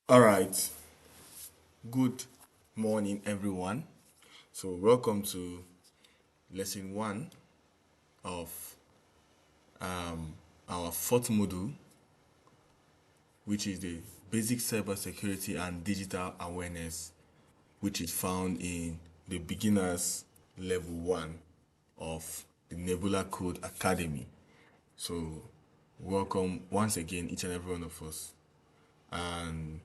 All right. Good morning, everyone. So, welcome to lesson one of our fourth module, which is the basic cybersecurity and digital awareness, which is found in the beginners level one of the Nebula Code Academy. So, welcome once again, each and every one of us. And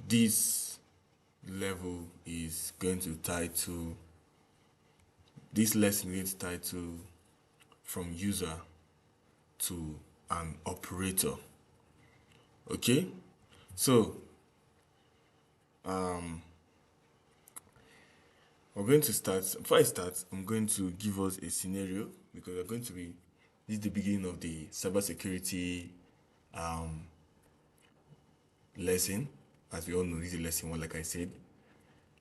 this level is going to title this lesson is titled From User to an Operator. Okay? So, we're going to start. Before I start, I'm going to give us a scenario because this is the beginning of the cybersecurity lesson. As we all know, this is lesson one, like I said.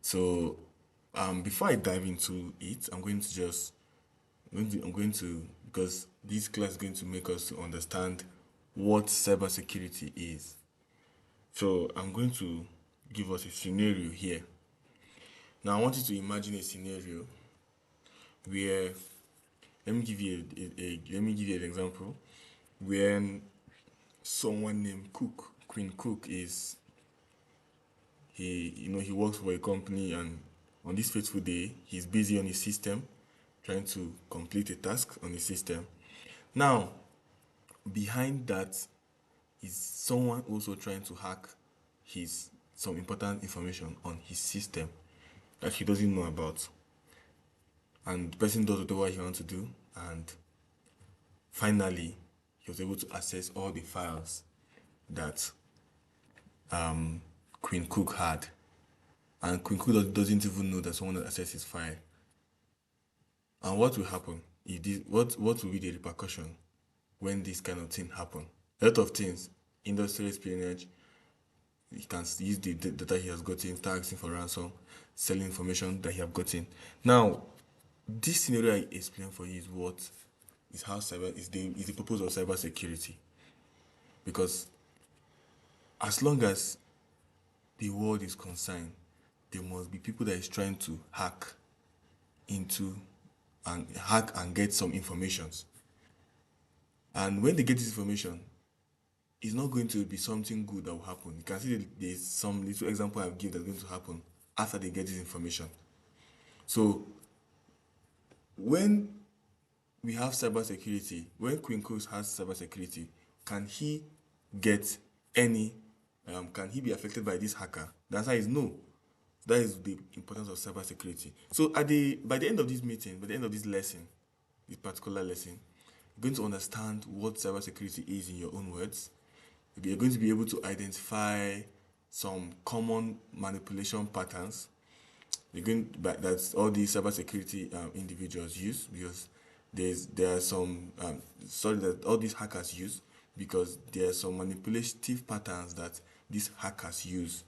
So, before I dive into it, I'm going to because this class is going to make us to understand what cybersecurity is. So I'm going to give us a scenario here. Now I want you to imagine a scenario where let me give you an example where someone named Queen Cook he works for a company, and on this fateful day he's busy on his system trying to complete a task on his system. Now, behind that is someone also trying to hack his some important information on his system that he doesn't know about. And the person does whatever he wants to do, and finally he was able to access all the files that Queen Cook had. And Queen Cook doesn't even know that someone has accessed his file. And what will happen? What will be the repercussion when this kind of thing happen? A lot of things, industrial espionage, he can use the data he has gotten, start asking for ransom, selling information that he have gotten. Now, this scenario I explained for you is how cyber is the purpose of cybersecurity. Because as long as the world is concerned, there must be people that is trying to into hack and get some informations. And when they get this information, it's not going to be something good that will happen. You can see there's some little example I've given that's going to happen after they get this information. So when we have cybersecurity, when Queen Cook has cybersecurity, can he get any can he be affected by this hacker? The answer is no. That is the importance of cybersecurity. So by the end of this meeting, by the end of this lesson, this particular lesson, you're going to understand what cybersecurity is in your own words. You're going to be able to identify some common manipulation patterns that's all these cybersecurity individuals use, because there are some that all these hackers use, because there are some manipulative patterns that these hackers use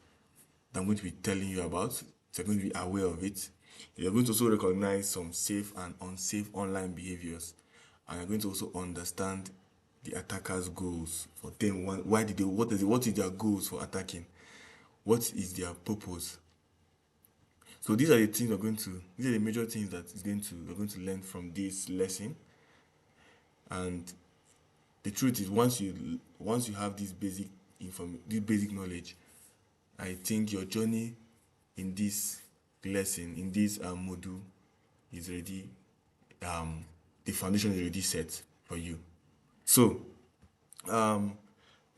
that I'm going to be telling you about. So you're going to be aware of it. You're going to also recognize some safe and unsafe online behaviors, and you're going to also understand the attacker's goals for them. Why did they? What is their goals for attacking? What is their purpose? So these are the things these are the major things that we're going to learn from this lesson. And the truth is, once you have this basic knowledge, I think your journey in this lesson, in this module, is already the foundation is already set for you. So I'm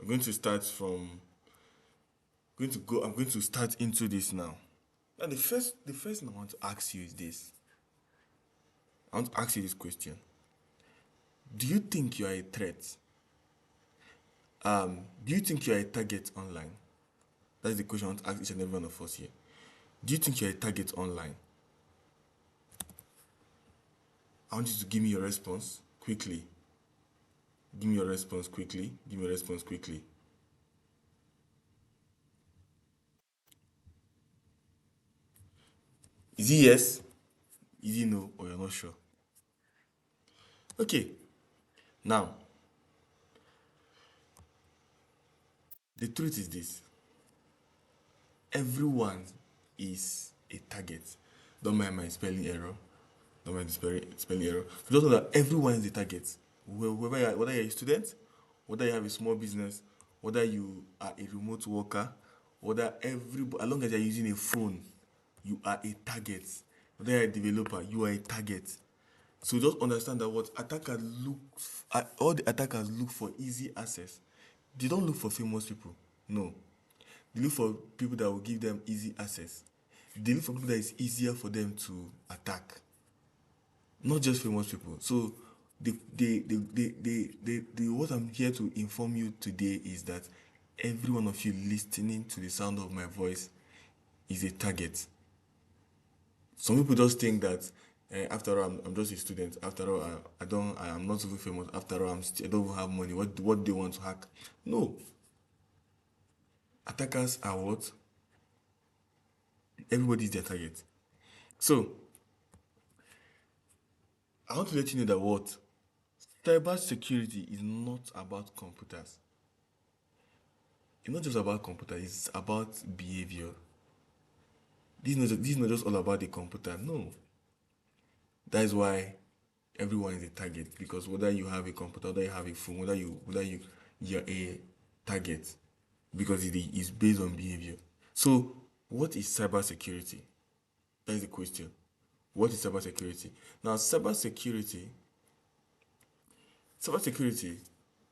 going to start from I'm going to start into this now. Now the first thing I want to ask you is this. I want to ask you this question. Do you think you are a threat? Do you think you are a target online? That's the question I want to ask each and every one of us here. Do you think you're a target online? I want you to give me your response quickly. Give me your response quickly. Give me your response quickly. Is it yes? Is it no? Or you're not sure? Okay. Now, the truth is this. everyone is a target. Don't mind my spelling error. Don't mind the spelling error. Just know that everyone is a target. Whether you're a student, whether you have a small business, whether you are a remote worker, whether as long as you're using a phone, you are a target. Whether you're a developer, you are a target. So just understand that what attackers look, all the attackers look for easy access. They don't look for famous people. No, they look for people that will give them easy access. They look for people that it's easier for them to attack, not just famous people. So what I'm here to inform you today is that every one of you listening to the sound of my voice is a target. Some people just think that after all, I'm just a student. After all, I am not even famous. After all, I don't even have money. What do they want to hack? No. Attackers are what? Everybody is their target. So I want to let you know that what cyber security is not about computers. It's not just about computers. It's about behavior. This is not just all about the computer. No. That is why everyone is a target, because whether you have a computer, whether you have a phone, you're a target, because it is based on behavior. So what is cybersecurity? That is the question. What is cybersecurity? Now, cybersecurity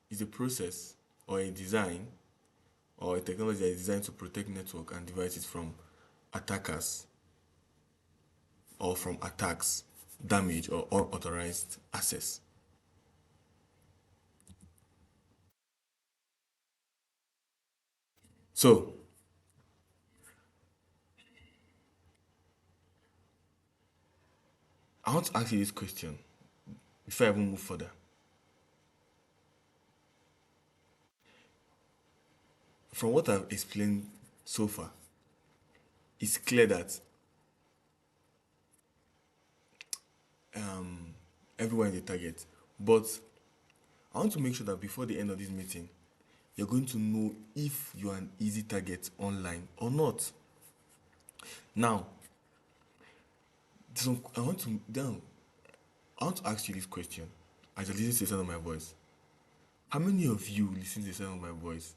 is a process or a design or a technology that is designed to protect network and devices from attackers or from attacks, damage, or unauthorized access. So, I want to ask you this question before I even move further. From what I've explained so far, it's clear that everyone is a target. But I want to make sure that before the end of this meeting, you're going to know if you are an easy target online or not. Now, I want to ask you this question as you listen to the sound of my voice. How many of you listen to the sound of my voice?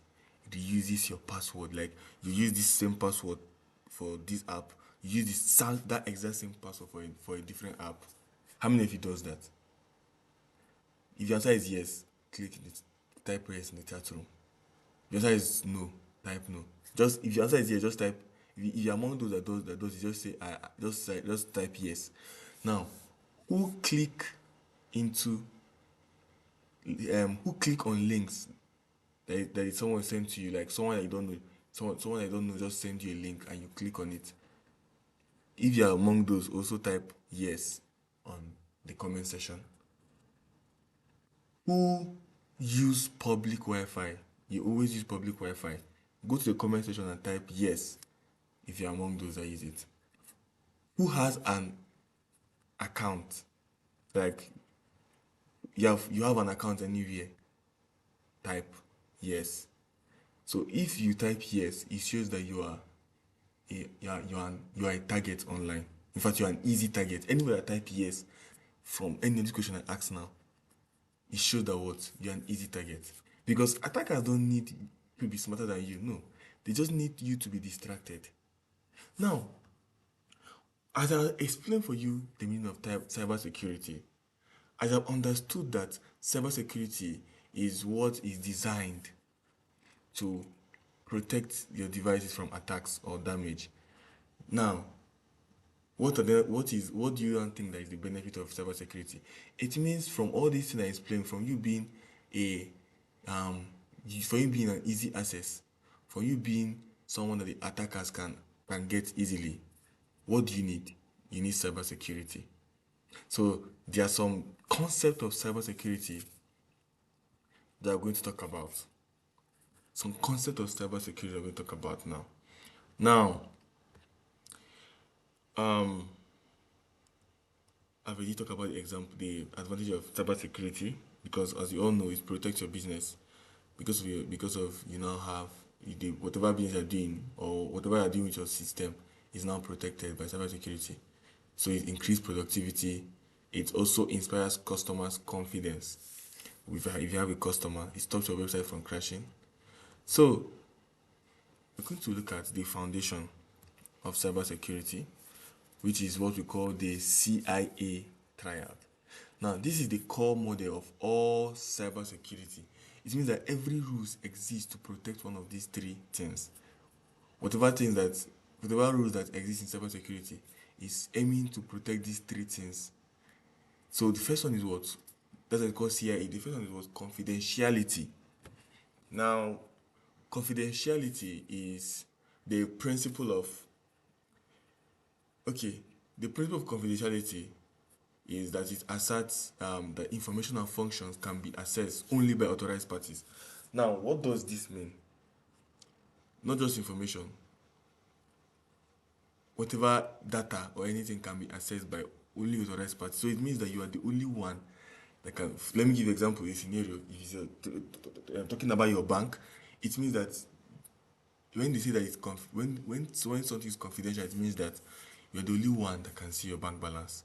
Do you use this your password? Like you use this same password for this app. You use that exact same password for a different app. How many of you does that? If your answer is yes, type yes in the chat room. If your answer is no, type no. Just if your answer is yes, just type. If you're among those that does it, just say just type yes. Now, who click into who click on links that someone sent to you, like someone that you don't know, someone that you don't know just send you a link and you click on it. If you are among those, also type yes on the comment section. Who use public Wi-Fi? You always use public Wi-Fi. Go to the comment section and type yes if you're among those that use it. Who has an account? Like you have an account anywhere? Type yes. So if you type yes, it shows that you are a target online. In fact, you are an easy target. Anybody that type yes from any of this question I ask now, it shows that what you're an easy target. Because attackers don't need to be smarter than you. No, they just need you to be distracted. Now, as I explained for you the meaning of cybersecurity, as I've understood that cybersecurity is what is designed to protect your devices from attacks or damage. Now, what do you think that is the benefit of cybersecurity? It means from all these things I explained, from you being a for you being an easy access, for you being someone that the attackers can get easily, what do you need? You need cybersecurity. So there are some concepts of cybersecurity that we're going to talk about. Some concept of cybersecurity we're going to talk about now. Now, I've already talked about the advantage of cybersecurity, because as you all know, it protects your business because of you now have whatever business you're doing or whatever you're doing with your system is now protected by cybersecurity. So it increases productivity. It also inspires customers' confidence. If you have a customer, it stops your website from crashing. So we're going to look at the foundation of cybersecurity, which is what we call the CIA triad. Now, this is the core model of all cybersecurity. It means that every rules exists to protect one of these three things. Whatever rules that exist in cybersecurity is aiming to protect these three things. So the first one is what? That's what we call CIA. The first one is what? Confidentiality. Now, confidentiality is the principle of okay. The principle of confidentiality is that it asserts that information and functions can be accessed only by authorized parties. Now, what does this mean? Not just information, whatever data or anything can be accessed by only authorized parties. So it means that you are the only one that can. Let me give you an example, a scenario. If you're talking about your bank, it means that when they say that when something is confidential, it means that you're the only one that can see your bank balance.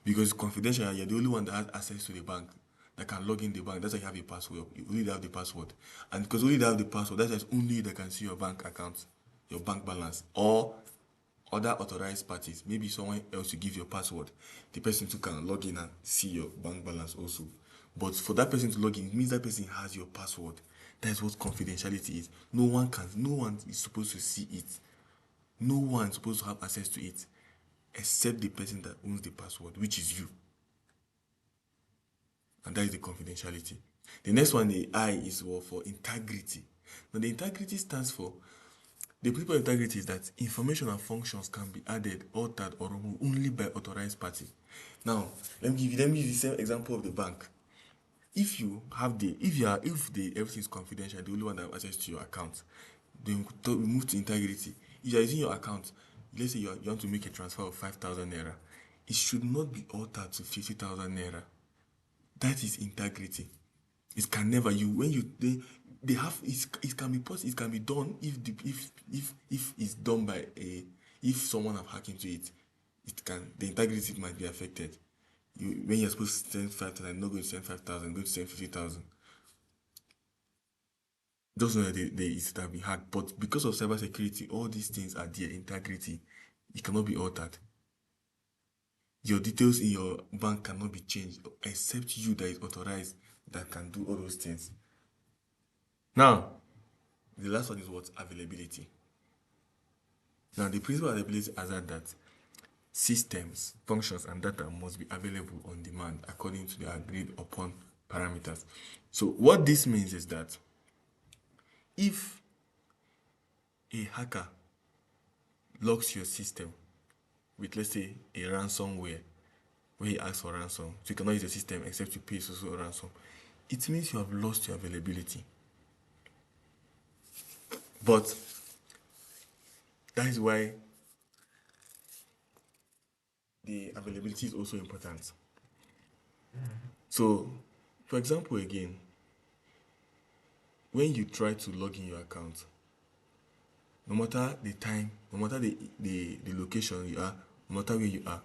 Because it's confidential, you're the only one that has access to the bank, that can log in the bank. That's why you have a password. You only have the password. And because only have the password, that's why it's only you that can see your bank account, your bank balance, or other authorized parties. Maybe someone else you give your password. The person too can log in and see your bank balance also. But for that person to log in, it means that person has your password. That's what confidentiality is. No one is supposed to see it. No one is supposed to have access to it except the person that owns the password, which is you. And that is the confidentiality. The next one, the I, is for integrity. Now, the integrity stands for the principle of integrity is that information and functions can be added, altered, or removed only by authorized party. Now, let me give you the same example of the bank. If everything is confidential, the only one that has access to your account, then we move to integrity. If you are using your account, let's say you want to make a transfer of 5,000 naira, it should not be altered to 50,000 naira. That is integrity. It can never they have it can be possible, it can be done if it's done by if someone have hacked into it, the integrity might be affected. When you're supposed to send 5,000, not going to send 5,000, going to send 50,000. Just know that it have been hacked. But because of cybersecurity, all these things are there. Integrity, it cannot be altered. Your details in your bank cannot be changed except you that is authorized that can do all those things. Now, the last one is what? Availability. Now, the principle of availability is that systems, functions, and data must be available on demand according to the agreed upon parameters. So, what this means is that if a hacker locks your system with, let's say, a ransomware, where he asks for ransom, so you cannot use the system except you pay social ransom, it means you have lost your availability. But that is why the availability is also important. So, for example, again, when you try to log in your account, no matter the time, no matter the location you are, no matter where you are,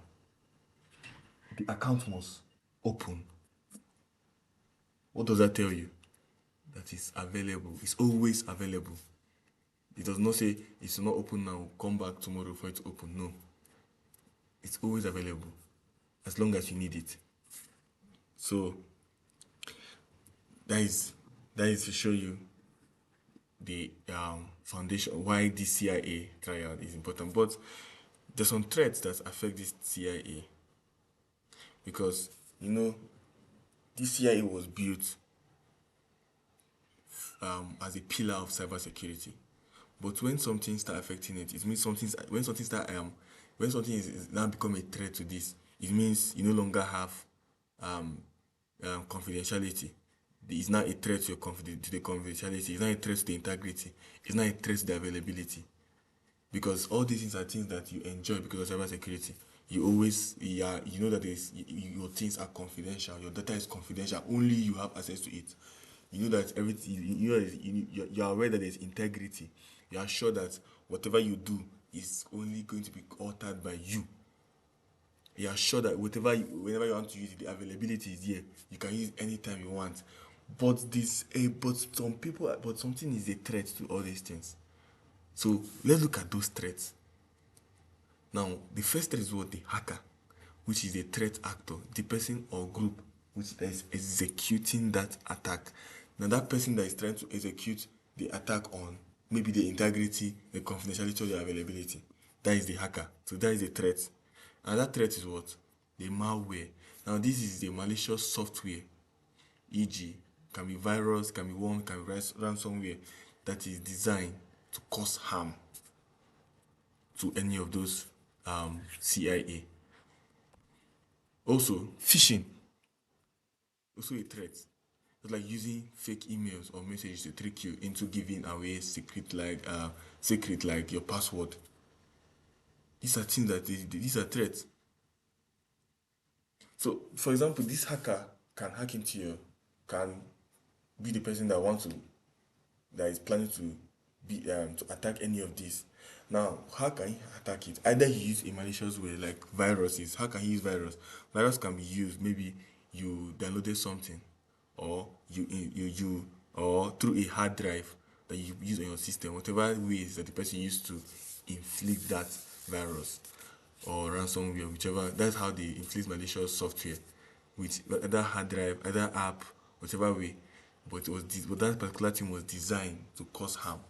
the account must open. What does that tell you? That is available. It's always available. It does not say it's not open now, come back tomorrow for it to open. No. It's always available as long as you need it. So that is to show you the foundation why the CIA triad is important. But there's some threats that affect this CIA because this CIA was built as a pillar of cybersecurity. But when something start affecting it, it means when something is now become a threat to this, it means you no longer have confidentiality. It's not a threat to the confidentiality. It's not a threat to the integrity. It's not a threat to the availability. Because all these things are things that you enjoy because of cybersecurity. You know that your things are confidential. Your data is confidential. Only you have access to it. You know that everything, you're aware that there's integrity. You are sure that whatever you do is only going to be altered by you. You are sure that whenever you want to use it, the availability is here. You can use anytime you want. But something is a threat to all these things. So let's look at those threats. Now, the first threat is what? The hacker, which is a threat actor, the person or group which is executing that attack. Now, that person that is trying to execute the attack on maybe the integrity, the confidentiality, or the availability, that is the hacker. So that is a threat. And that threat is what? The malware. Now, this is the malicious software, e.g., can be virus, can be worm, can be ransomware that is designed to cause harm to any of those CIA. Also, phishing, also a threat. It's like using fake emails or messages to trick you into giving away secret like your password. These are things these are threats. So, for example, this hacker can hack into your can be the person that is planning to be to attack any of these. Now, how can he attack it? Either he use a malicious way like viruses. How can he use virus? Virus can be used. Maybe you downloaded something, or or through a hard drive that you use on your system. Whatever ways that the person used to inflict that virus or ransomware, whichever. That's how they inflict malicious software with either hard drive, either app, whatever way. But that particular thing was designed to cause harm.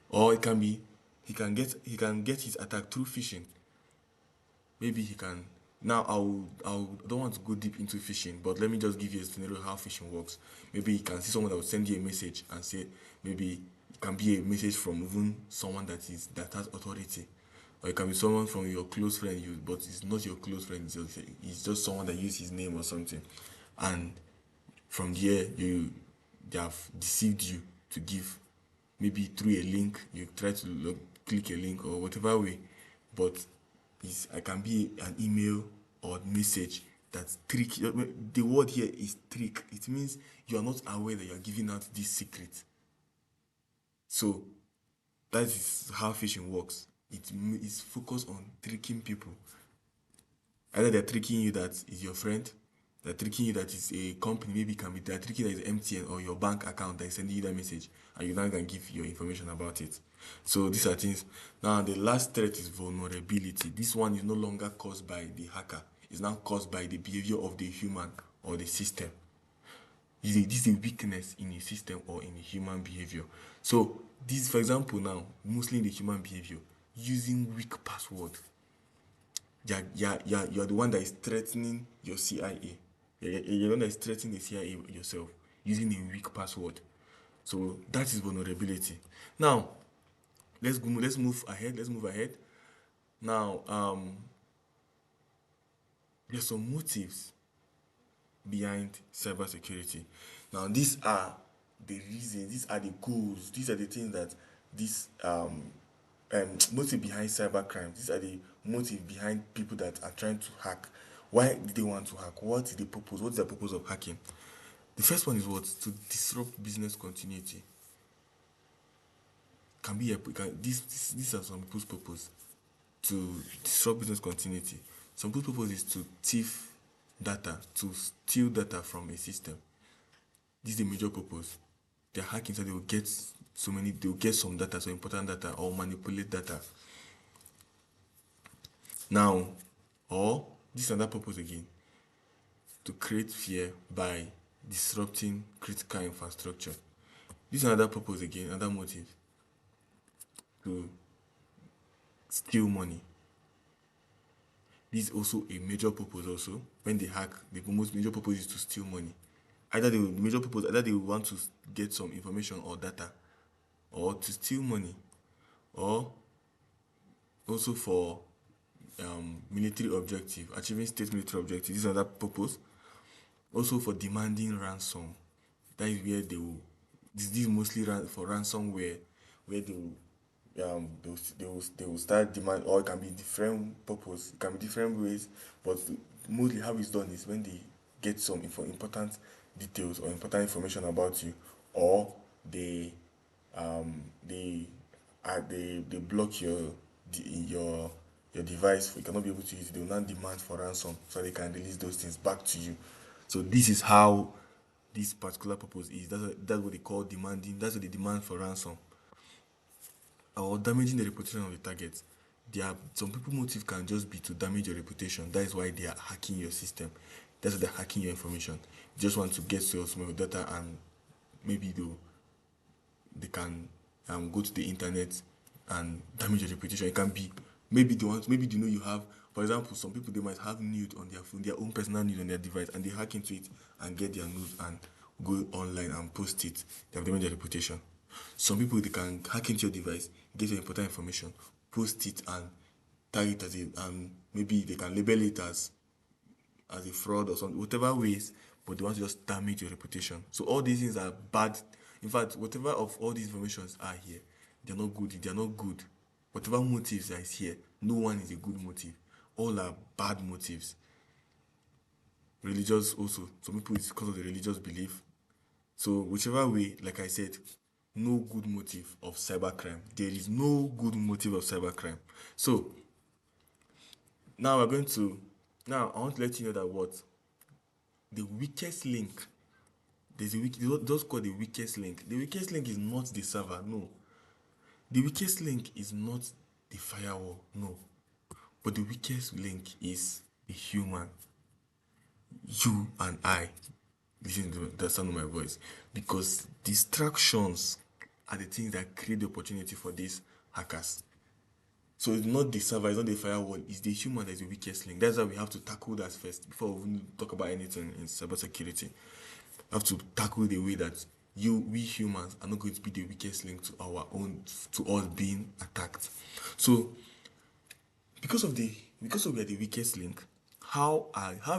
Or it can be he can get his attack through phishing. Maybe he can. Now I don't want to go deep into phishing, but let me just give you a scenario how phishing works. Maybe you can see someone that will send you a message and say, maybe it can be a message from even someone that has authority, or it can be someone from your close friend, but it's not your close friend. It's just someone that uses his name or something, and from there they have deceived you to give, maybe through a link. You try to click a link or whatever way, but it can be an email or message that's trick. The word here is trick. It means you are not aware that you are giving out this secret. So that is how phishing works. It is focused on tricking people. Either they're tricking you that is your friend, they're tricking you that is a company, maybe it can be they're tricking you that is MTN or your bank account that is sending you that message, and you now can give your information about it. So these are things. Now the last threat is vulnerability. This one is no longer caused by the hacker, it's now caused by the behavior of the human or the system. This is a weakness in a system or in a human behavior. So this, for example, now mostly in the human behavior, using weak password. You're the one that is threatening your CIA. You're the one that is threatening the CIA yourself using a weak password. So that is vulnerability. Now, let's move ahead. Let's move ahead. Now, there's some motives behind cybersecurity. Now, these are the reasons, these are the goals, these are the things that this motive behind cybercrime. These are the motive behind people that are trying to hack. Why do they want to hack? What is the purpose? What is the purpose of hacking? The first one is what? To disrupt business continuity. Can be these are some people's purpose. To disrupt business continuity. Some people's purpose is to thief data, to steal data from a system. This is the major purpose. They're hacking so they will get some data, some important data, or manipulate data. Now, or this is another purpose again, to create fear by disrupting critical infrastructure. This is another purpose again, another motive, to steal money. This is also a major purpose also. When they hack, the most major purpose is to steal money. Either they want to get some information or data, or to steal money, or also for military objective, achieving state military objective. This is another purpose. Also for demanding ransom. That is where this is mostly for ransomware, where they will start demand, or it can be different purpose, it can be different ways, but mostly how it's done is when they get some important details or important information about you, or they um, they they block your your device. You cannot be able to use it. They will not demand for ransom so they can release those things back to you. So this is how this particular purpose is. That's what they call demanding. That's what they demand for ransom, or damaging the reputation of the target. There are some people motive can just be to damage your reputation. That is why they are hacking your system. That's why they're hacking your information. They just want to get to your data, and maybe they can go to the internet and damage your reputation. It can be maybe they know you have, for example, some people they might have nude on their phone, their own personal nude on their device, and they hack into it and get their nude and go online and post it. They have damaged their reputation. Some people they can hack into your device, get your important information, post it and tag it as a maybe they can label it as a fraud or something, whatever ways, but they want to just damage your reputation. So all these things are bad. In fact, whatever of all these informations are here, they're not good. They're not good. Whatever motives that is here, no one is a good motive. All are bad motives. Religious also. Some people it's because of the religious belief. So whichever way, like I said, no good motive of cybercrime. There is no good motive of cybercrime. So now we're going to now I want to let you know that what the weakest link, there's a weak, those called the weakest link. The weakest link is not the server, no. The weakest link is not the firewall, no. But the weakest link is the human, you and I. Listen to the sound of my voice, because distractions are the things that create the opportunity for these hackers. So it's not the server, it's not the firewall, it's the human that is the weakest link. That's why we have to tackle that first before we even talk about anything in cybersecurity. We have to tackle the way that we humans are not going to be the weakest link to our own, to us being attacked. So because we are the weakest link, how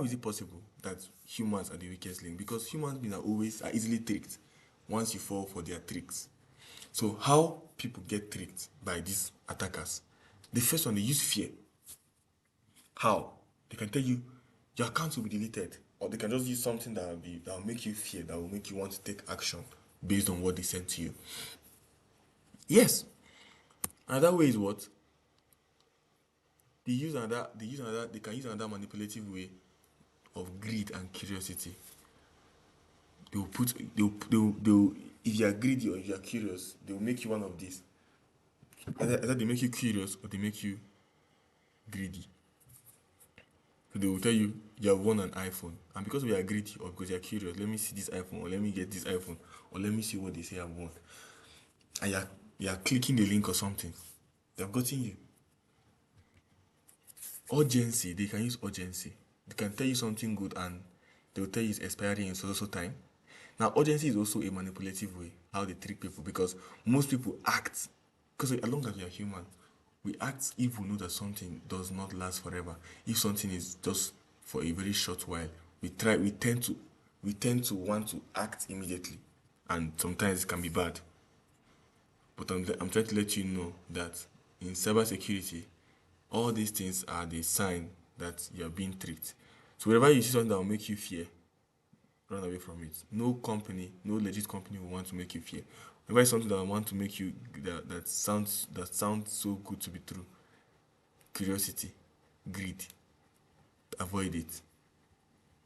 is it possible that humans are the weakest link? Because humans being are easily tricked once you fall for their tricks. So how people get tricked by these attackers? The first one, they use fear. How? They can tell you your account will be deleted, or they can just use something that will make you fear, that will make you want to take action based on what they sent to you. Yes. Another way is what? They can use another manipulative way of greed and curiosity. If you are greedy or if you are curious, they will make you one of these. Either they make you curious or they make you greedy. So they will tell you have won an iPhone, and because we are greedy or because you are curious, let me see this iPhone, or let me get this iPhone, or let me see what they say I've won. And you are clicking the link or something. They have gotten you. Urgency, they can use urgency. They can tell you something good and they will tell you it's expiring in so time. Now, urgency is also a manipulative way how they trick people, because most people act, because as long as we are human, we act if we know that something does not last forever. If something is just for a very short while, we tend to want to act immediately, and sometimes it can be bad. But I'm trying to let you know that in cybersecurity, all these things are the sign that you're being tricked. So whenever you see something that will make you fear, run away from it. No company, no legit company will want to make you fear. Whenever it's something that will want to make you that sounds so good to be true, curiosity, greed, avoid it.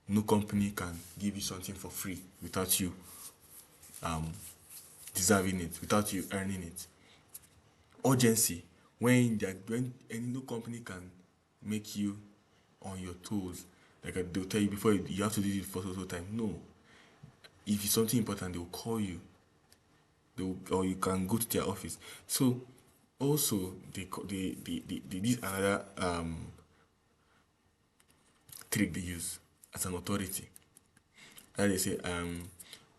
No company can give you something for free without you deserving it, without you earning it. Urgency, when no company can make you on your toes, like they'll tell you before you have to do it for so time. No, if it's something important, they'll call you. Or you can go to their office. So also they this another trick they use as an authority. And they say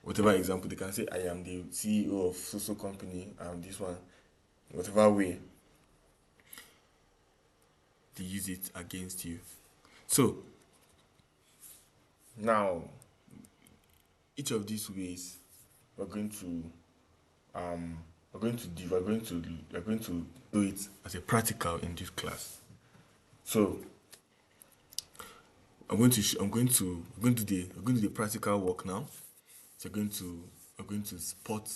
whatever example, they can say I am the CEO of so company, this one, whatever way they use it against you. So now each of these ways we're going to do it as a practical in this class. So I'm going to do the practical work now. So I'm going to spot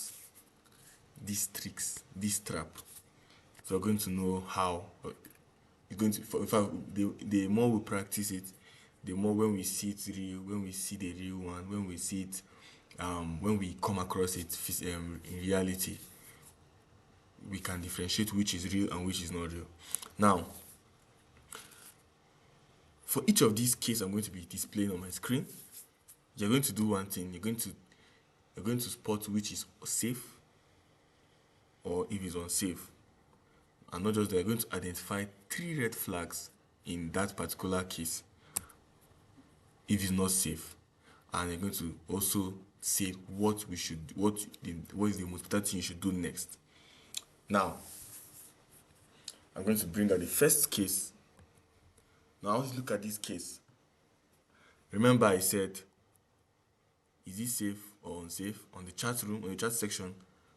these tricks, this trap. So we're going to know how. It's going to, in fact, the more we practice it, the more when we see it real, when we see the real one, when we see it, when we come across it in reality, we can differentiate which is real and which is not real. Now, for each of these cases I'm going to be displaying on my screen, you're going to do one thing. You're going to spot which is safe or if it's unsafe. And not just that, you're going to identify 3 red flags in that particular case if it's not safe. And you're going to also say what we should, what is the most important thing you should do next. Now, I'm going to bring out the first case. Now, let's look at this case. Remember, I said, is it safe or unsafe? On the chat room, on the chat section,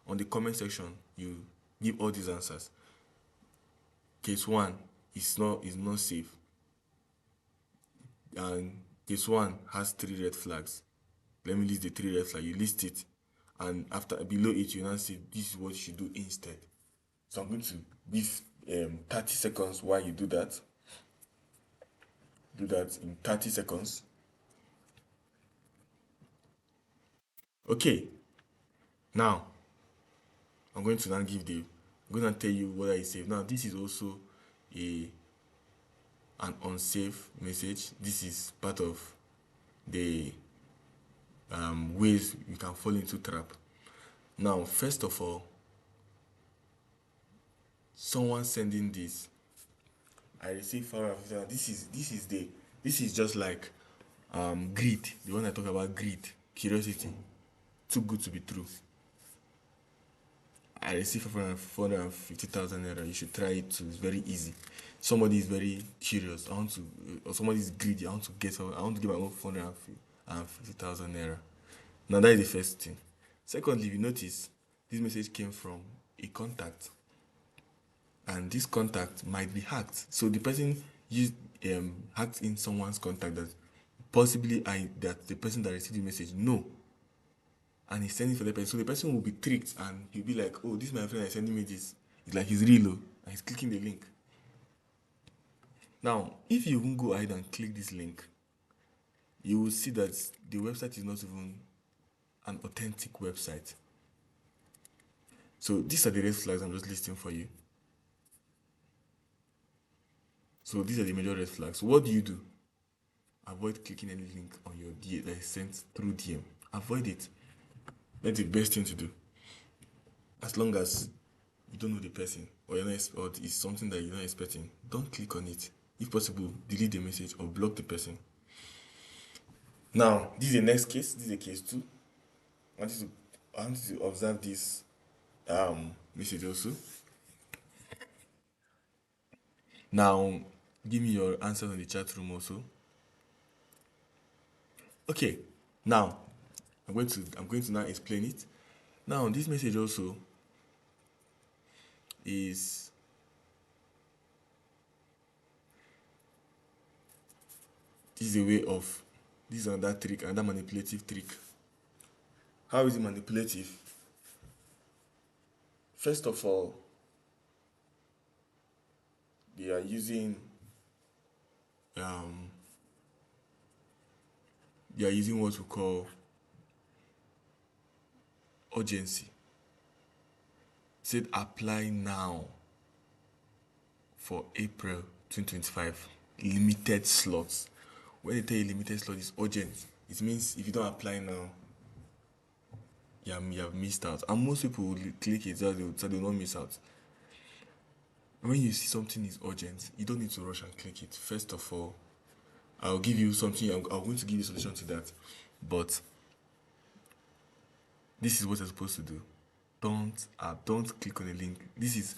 on the comment section, you give all these answers. Case 1 is not safe. And case 1 has 3 red flags. Let me list the 3 red flags. You list it, and after below it, you now say this is what you should do instead. So I'm going to give 30 seconds while you do that. Do that in 30 seconds. Okay. Now, I'm going to now I'm going to tell you whether it's safe. Now, this is also an unsafe message. This is part of the ways you can fall into trap. Now, first of all, someone sending this, I receive 550. This is just like greed. The one I talk about, greed, curiosity, too good to be true. I receive 450,000 naira. You should try it too. It's very easy. Somebody is very curious. Or somebody is greedy. I want to get my own 450,000 naira. Now that is the first thing. Secondly, if you notice, this message came from a contact, and this contact might be hacked. So the person used hacked in someone's contact that possibly that the person that received the message know, and he's sending for the person. So the person will be tricked and he'll be like, oh, this my friend is sending me this. It's like he's real, and he's clicking the link. Now, if you even go ahead and click this link, you will see that the website is not even an authentic website. So these are the red flags I'm just listing for you. So these are the major red flags. What do? Avoid clicking any link on your DM that is sent through DM. Avoid it. That's the best thing to do. As long as you don't know the person, or it's something that you're not expecting, don't click on it. If possible, delete the message or block the person. Now, this is the next case. This is a case 2. I want you to observe this message also. Now, give me your answers on the chat room also. Okay. Now, I'm going to now explain it. Now, this message also is a way of, this is another trick, another manipulative trick. How is it manipulative? First of all, they are using what we call urgency. It said apply now for April 2025. Limited slots. When they tell you limited slot, it's urgent. It means if you don't apply now, you have missed out. And most people will click it so they will not miss out. When you see something is urgent, you don't need to rush and click it. First of all, I'll give you something. I'm going to give you a solution to that. But this is what you're supposed to do. Don't click on the link. This is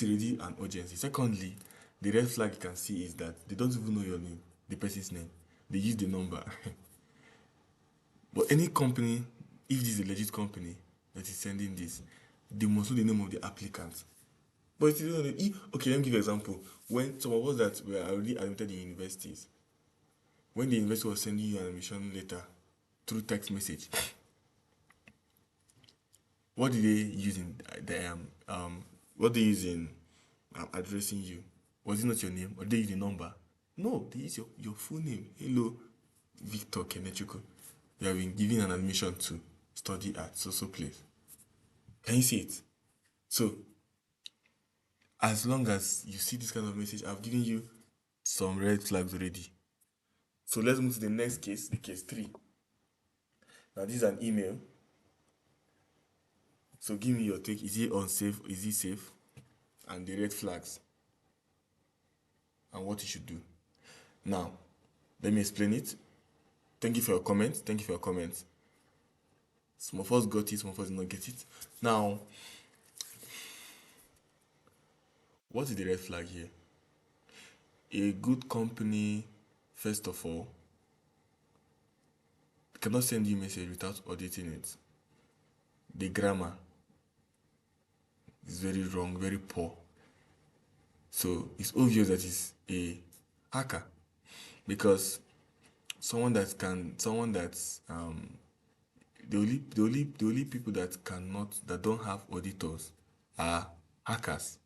already an urgency. Secondly, the red flag you can see is that they don't even know your name, the person's name. They use the number. But any company, if this is a legit company that is sending this, they must know the name of the applicant. But if you don't know, okay, let me give you an example. When some of us that were already admitted in universities, when the investor was sending you an admission letter through text message, what did they use in what they use in addressing you? Was it not your name, or did they use the number? No, they use your full name. Hello, Victor Kenechukwu. You have been given an admission to study at so place. Can you see it? So, as long as you see this kind of message, I've given you some red flags already. So let's move to the next case, the case 3. Now this is an email. So give me your take. Is it unsafe? Is it safe? And the red flags. And what you should do. Now, let me explain it. Thank you for your comments. Thank you for your comments. Some of us got it, some of us did not get it. Now, what is the red flag here? A good company, first of all, cannot send you a message without auditing it. The grammar is very wrong, very poor. So it's obvious that it's a hacker, because the only people that don't have auditors are hackers.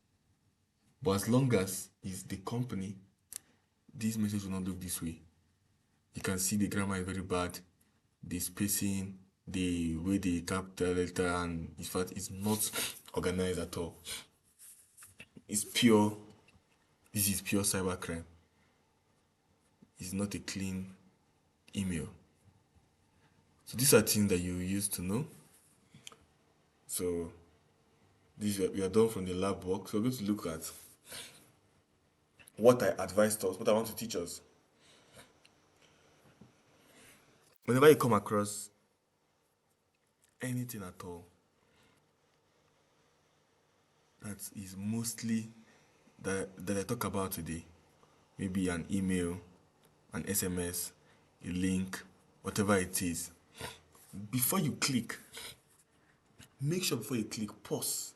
But as long as it's the company, this message will not look this way. You can see the grammar is very bad, the spacing, the way the capital letter, and in fact it's not organized at all. This is pure cybercrime. It's not a clean email. So these are things that you use to know. So we are done from the lab work. So we're going to look at what I advised us, what I want to teach us. Whenever you come across anything at all that is mostly that I talk about today, maybe an email, an SMS, a link, whatever it is, before you click, make sure before you click, pause.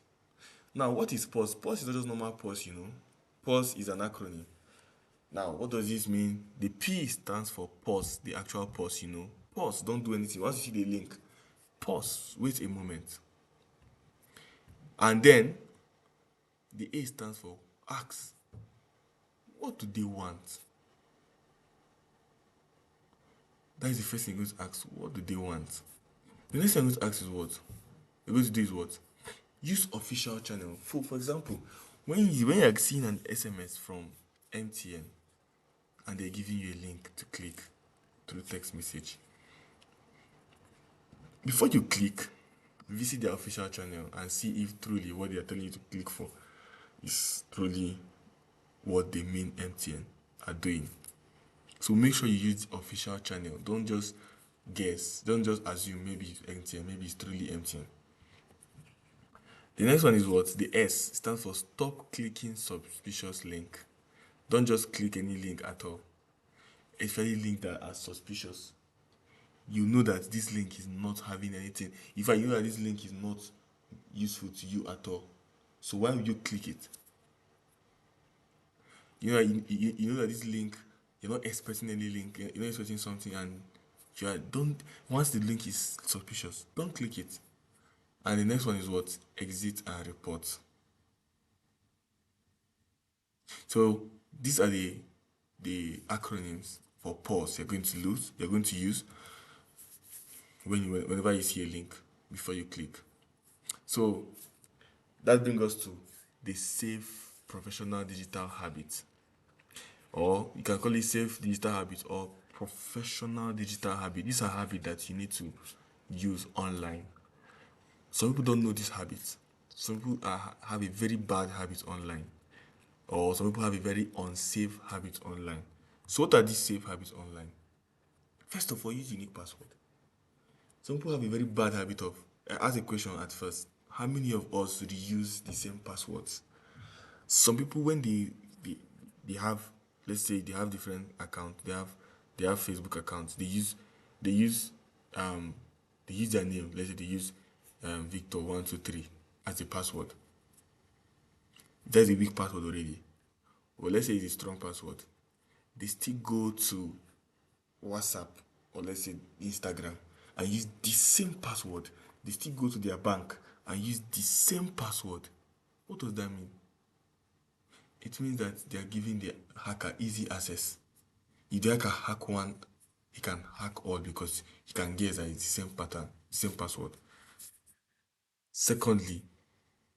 Now, what is pause? Pause is not just normal pause, Pause is an acronym. Now, what does this mean? The P stands for pause, the actual pause, Pause, don't do anything. Once you see the link, pause, wait a moment. And then, the A stands for ask. What do they want? That is the first thing you're going to ask. What do they want? The next thing I'm going to ask is what? You're going to do is what? Use official channel. For example, when you're seeing an SMS from MTN and they're giving you a link to click through text message, before you click, visit their official channel and see if truly what they are telling you to click for is truly what they mean MTN are doing. So make sure you use the official channel. Don't just guess. Don't just assume maybe it's MTN, maybe it's truly MTN. The next one is what? The S stands for stop clicking suspicious link. Don't just click any link at all, especially links that are suspicious. You know that this link is not having anything. If I know that this link is not useful to you at all, so why would you click it? You know that this link, you're not expecting any link, you're not expecting something, and once the link is suspicious, don't click it. And the next one is what? Exit and report. So these are the acronyms for pause you're going to use whenever you see a link before you click. So that brings us to the safe professional digital habit, or you can call it safe digital habit or professional digital habit. These are habits that you need to use online. Some people don't know these habits. Some people have a very bad habit online, or some people have a very unsafe habit online. So what are these safe habits online? First of all, use unique password. Some people have a very bad habit of, I ask a question at first, how many of us reuse the same passwords? Some people, when they have, let's say they have different accounts, they have Facebook accounts, they use their name. Let's say they use Victor123 as a password. That's a weak password already. Well, let's say it's a strong password. They still go to WhatsApp or let's say Instagram and use the same password. They still go to their bank and use the same password. What does that mean? It means that they are giving the hacker easy access. If the hacker hack one, he can hack all because he can guess that it's the same pattern, same password. Secondly,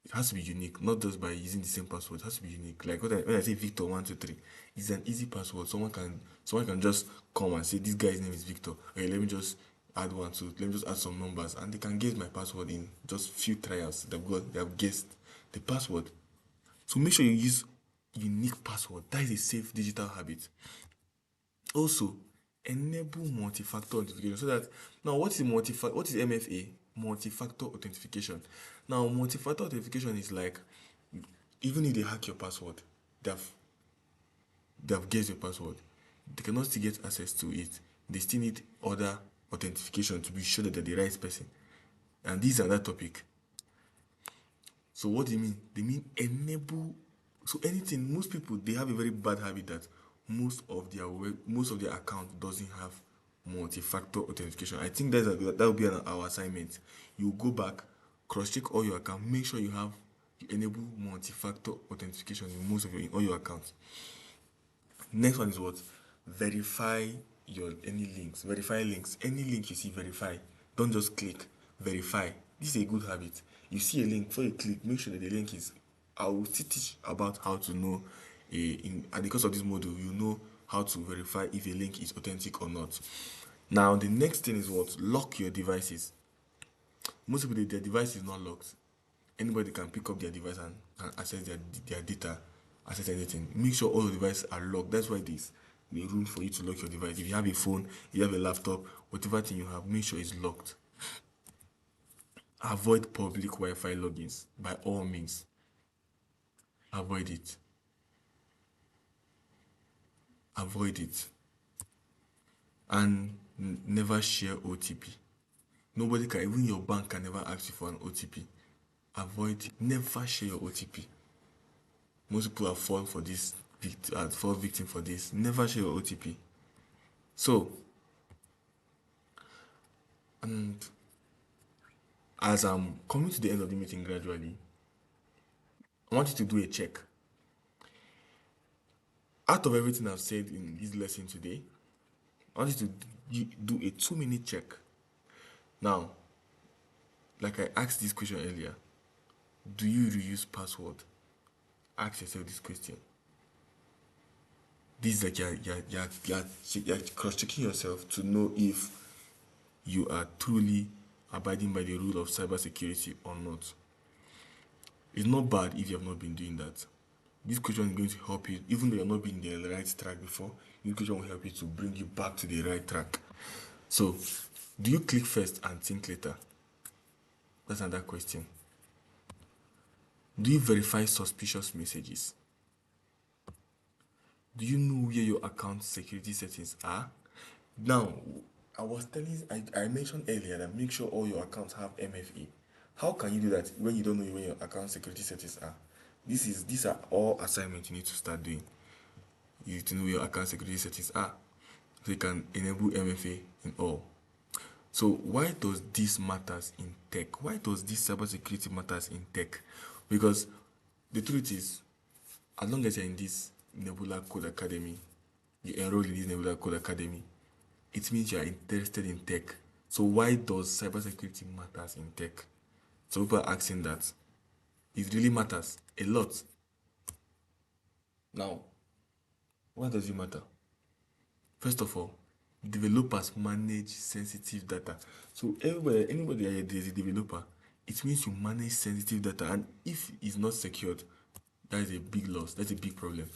it has to be unique, not just by using the same password. It has to be unique. Like when I say Victor123, it's an easy password. Someone can just come and say this guy's name is Victor. Okay, let me just add one to let me just add some numbers and they can guess my password in just few trials. They have guessed the password. So make sure you use unique password. That is a safe digital habit. Also, enable multi-factor authentication so that now what is MFA? Multi-factor authentication. Now multi-factor authentication is like even if they hack your password, they've they've guessed your password, they cannot still get access to it. They still need other authentication to be sure that they're the right person. And this is another topic. So what do you mean? They mean enable. So anything, most people they have a very bad habit that most of their account doesn't have multi-factor authentication. I think that will be our assignment. You go back, cross-check all your account, make sure you enable multi-factor authentication in all your accounts. Next one is what? Verify your any links. Verify links. Any link you see, verify. Don't just click. Verify. This is a good habit. You see a link, before you click, make sure that the link is. I will still teach about how to know. And because of this module, you know how to verify if a link is authentic or not. Now, the next thing is what? Lock your devices. Most people, their device is not locked. Anybody can pick up their device and access their data, access anything. Make sure all your devices are locked. That's why there's a room for you to lock your device. If you have a phone, you have a laptop, whatever thing you have, make sure it's locked. Avoid public Wi-Fi logins by all means. Avoid it. Avoid it. And never share OTP. Nobody can, even your bank can never ask you for an OTP. Avoid it. Never share your OTP. Most people have fallen for this, fall victim for this. Never share your OTP. So, and as I'm coming to the end of the meeting gradually, I want you to do a check. Out of everything I've said in this lesson today, I want you to do a 2-minute check. Now, like I asked this question earlier, do you reuse password? Ask yourself this question. This is like you're cross-checking yourself to know if you are truly abiding by the rule of cybersecurity or not. It's not bad if you have not been doing that. This question is going to help you, even though you're not being the right track before, this question will help you to bring you back to the right track. So, do you click first and think later? That's another question. Do you verify suspicious messages? Do you know where your account security settings are? Now, I mentioned earlier that make sure all your accounts have MFA. How can you do that when you don't know where your account security settings are? These are all assignments you need to start doing. You need to know where your account security settings are, so you can enable MFA in all. So why does this matters in tech? Why does this cybersecurity matters in tech? Because the truth is, as long as you're in this Nebula Code Academy, you enroll in this Nebula Code Academy, it means you are interested in tech. So why does cybersecurity matters in tech? So people are asking that. It really matters a lot. Now, why does it matter? First of all, developers manage sensitive data. So anybody that is a developer, it means you manage sensitive data, and if it's not secured, that is a big loss. That's a big problem.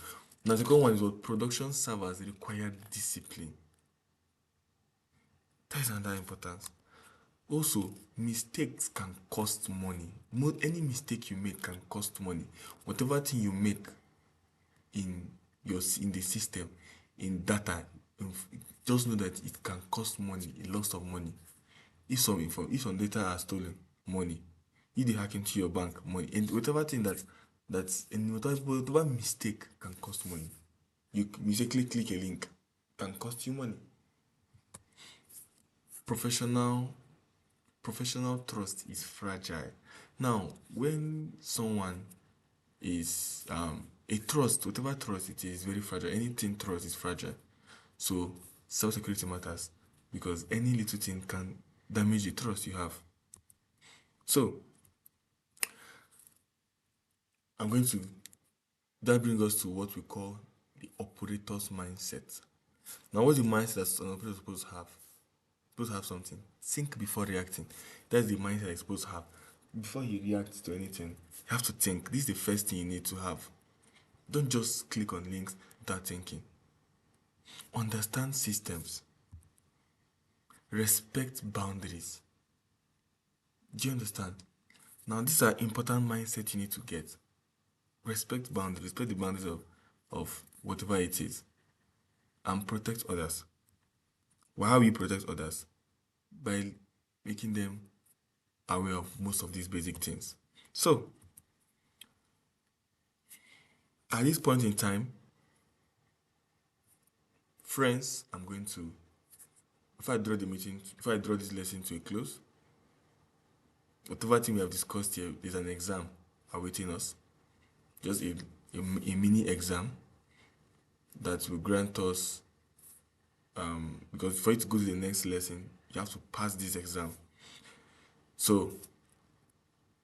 Now, the second one is what production servers require discipline. That is another importance. Also, mistakes can cost money. Any mistake you make can cost money. Whatever thing you make in the system, in data, just know that it can cost money, a lot of money. If some data are stolen, money. If they hack into your bank, money. And whatever thing whatever mistake can cost money. You mistakenly click a link, can cost you money. professional professional trust is fragile. Now, when someone is a trust, whatever trust it is very fragile. Anything trust is fragile. So cybersecurity matters because any little thing can damage the trust you have. So I'm going to that brings us to what we call the operator's mindset. Now, what's the mindset that an operator is supposed to have? Supposed to have something. Think before reacting. That's the mindset you're supposed to have. Before you react to anything, you have to think. This is the first thing you need to have. Don't just click on links without thinking. Understand systems. Respect boundaries. Do you understand? Now, these are important mindset you need to get. Respect boundaries. Respect the boundaries of whatever it is. And protect others. Well, how we protect others? By making them aware of most of these basic things. So, at this point in time, friends, I'm going to, if I draw this lesson to a close, whatever thing we have discussed here is an exam awaiting us. Just a mini exam that will grant us, because for you to go to the next lesson, you have to pass this exam. So,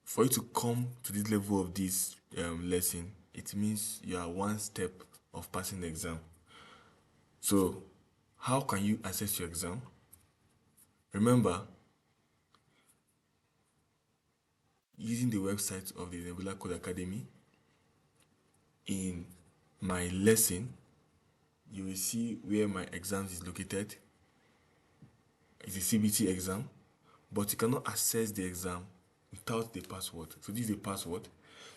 for you to come to this level of this lesson, it means you are one step of passing the exam. So, how can you assess your exam? Remember, using the website of the Nebula Code Academy, in my lesson, you will see where my exams is located. It's a CBT exam, but you cannot access the exam without the password. So this is the password.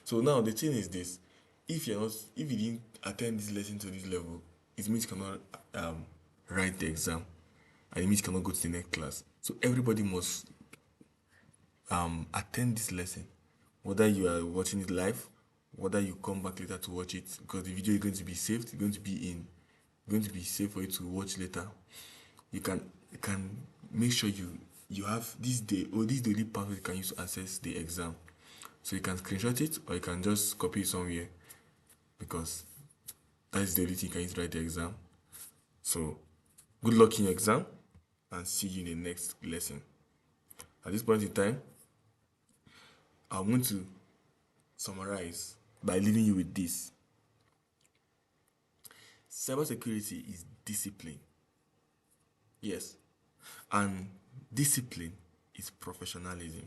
So now the thing is this: if you didn't attend this lesson to this level, it means you cannot write the exam, and it means you cannot go to the next class. So everybody must attend this lesson, whether you are watching it live, whether you come back later to watch it, because the video is going to be saved. It's going to be saved for you to watch later. You can make sure you have this day, or this daily password you can use to access the exam. So you can screenshot it, or you can just copy it somewhere, because that's the only thing you can use to write the exam. So good luck in your exam, and see you in the next lesson. At this point in time, I'm going to summarize by leaving you with this. Cybersecurity is discipline. Yes. And discipline is professionalism.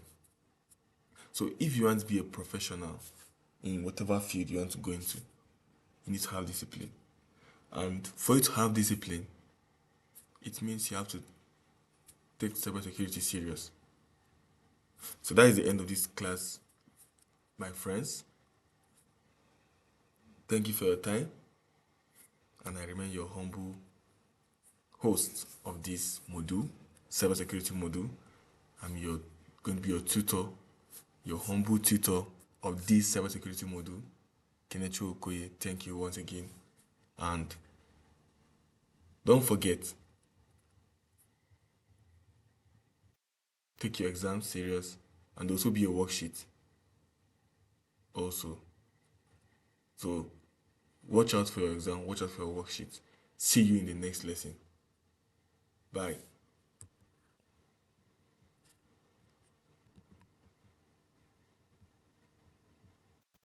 So if you want to be a professional in whatever field you want to go into, you need to have discipline. And for you to have discipline, it means you have to take cybersecurity serious. So that is the end of this class, my friends. Thank you for your time, and I remain your humble host of this module, cybersecurity module. I'm going to be your tutor, your humble tutor of this cybersecurity module, Kenechi Okoye. Thank you once again, and don't forget, take your exam serious, and also be a worksheet also. So watch out for your exam, watch out for your worksheet. See you in the next lesson. Bye.